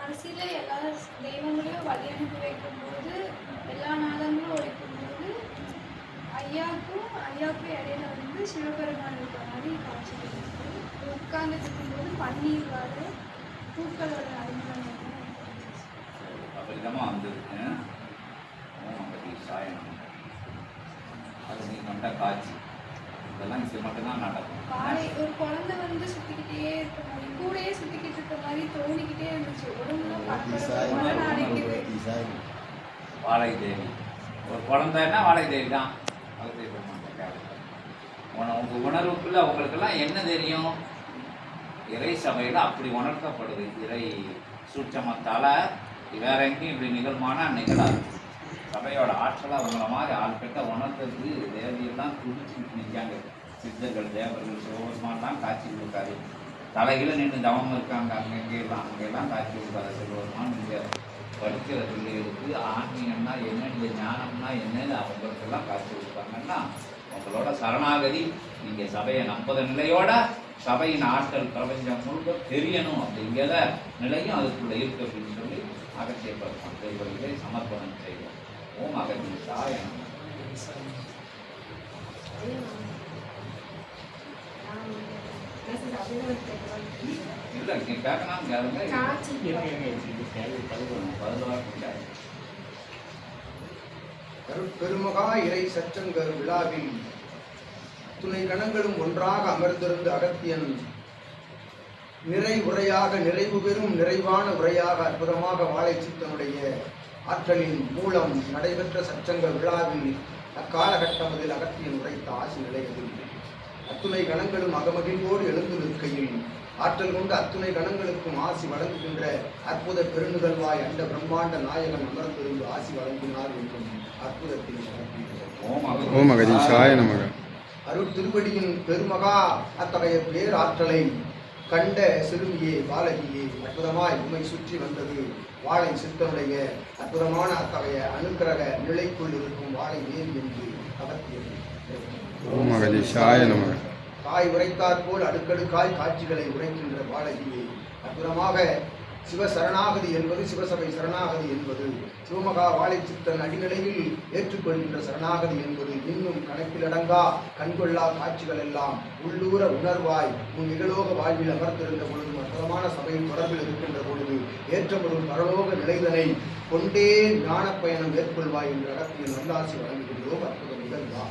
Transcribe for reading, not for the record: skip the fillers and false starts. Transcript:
அரசியல எல்லா தெய்வங்களையும் வழி அனுப்பி வைக்கும்போது எல்லா நாதங்களும் ஒழிக்கும்போது ஐயாவுக்கும் இடையில வந்து சிவபெருமான் இருக்கிற மாதிரி காட்சி கொடுக்குது. உட்கார்ந்துட்டு இருக்கும்போது பன்னீர் வாடு பூக்களோட அறிமுகம் அப்படிதான் வந்திருக்கு. சாயனம் அது நீ கண்ட காட்சி இதெல்லாம் இது மட்டும்தான் நடக்கும். ஒரு குழந்தை வந்து சுத்திக்கிட்டே இருக்க மாதிரி கூடயே சுத்திக்கிட்டு இருக்க மாதிரி தோணிக்கிட்டே இருந்துச்சு. வாழை தேவி ஒரு குழந்தைன்னா வாழை தேவி தான். உங்க உணர்வுக்குள்ள உங்களுக்கெல்லாம் என்ன தெரியும்? இறை சபையில் அப்படி உணர்த்தப்படுது. இறை சூட்சமத்தால வேற எங்கேயும் இப்படி நிகழ்மானா நிகழாது. சபையோட ஆற்றலை அவங்கள மாதிரி ஆள் பெற்ற உணர்த்துறதுக்கு தேவையெல்லாம் துடிச்சுக்கிட்டு நிற்காங்க. சித்தர்கள் தேவர்கள் சிவபெருமான்லாம் காட்சி கொடுக்காது. தலையில நின்று தவம் இருக்காங்க. அங்கெல்லாம் காட்சி கொடுக்காத சிவபெருமான். நீங்கள் படிக்கிற பிள்ளைகளுக்கு ஆன்மீகம்னா என்ன, இந்த ஞானம்னா என்னன்னு அவங்களுக்கெல்லாம் காட்சி கொடுப்பாங்கன்னா உங்களோட சரணாகதி நீங்கள் சபையை நம்பத நிலையோட சபையின் ஆற்றல் பிரபஞ்சம் முழுக்க தெரியணும் அப்படிங்கிற நிலையும் அதுக்குள்ள இருக்கு அப்படின்னு சொல்லி அகத்திய பெருமான் தெய்வங்களை சமர்ப்பணம் செய்வோம். ஓம் அகதீசாய நமः. இல்லை நீ கேட்கலாம் பெருமகா இறை சச்சங்கர் விழாவில் துணை கணங்களும் ஒன்றாக அமர்ந்திருந்த அகத்தியன் நிறைவு பெறும் நிறைவான உரையாக அற்புதமாக வாழை சித்தனுடைய ஆற்றலின் மூலம் நடைபெற்ற சச்சங்க விழாவில் அக்காலகட்டமதில் அகத்தியன் உரைத்த ஆசி நிலையதில் அத்துணை கணங்களும் அகமகிழ்வோடு எழுந்து நிற்கையில் ஆற்றல் கொண்டு அத்துணை கணங்களுக்கும் ஆசி வழங்குகின்ற அற்புத பெருநிகழ்வாய் அண்ட பிரம்மாண்ட நாயகன் அமர்ந்திருந்து ஆசி வழங்கினார் என்றும் அற்புதத்தில் அருள் திருவடியின் பெருமகா அத்தகைய பேராற்றலை கண்ட சிறுமியே பாலகியே அற்புதமாய் உண்மை சுற்றி வந்தது வாழை சித்தனுடைய அற்புதமான அத்தகைய அனுக்கிரக நிலைக்குள் இருக்கும் வாழை தேவி என்று அகத்தியது. காய் உரைத்தாற் போல் அடுக்கடுக்காய் காட்சிகளை உரைக்கின்ற பாலகியை அற்புதமாக சிவசரணாகதி என்பது சிவசபை சரணாகதி என்பது சிவமகா வாழை சித்தன் அடிநிலையில் ஏற்றுக்கொள்கின்ற சரணாகதி என்பது இன்னும் கணக்கிலடங்கா கண்கொள்ளா காட்சிகள் எல்லாம் உள்ளூர உணர்வாய் உன் நிகழோக வாழ்வில் அமர்ந்திருந்த பொழுது அற்புதமான சபையில் தொடர்பில் இருக்கின்ற பொழுது ஏற்றப்படும் பரலோக நிலைதனை கொண்டே ஞான பயணம் மேற்கொள்வாய் என்ற அகத்தியில் நல்லாசி வழங்குகின்றோம். அற்புத நிகழ்வா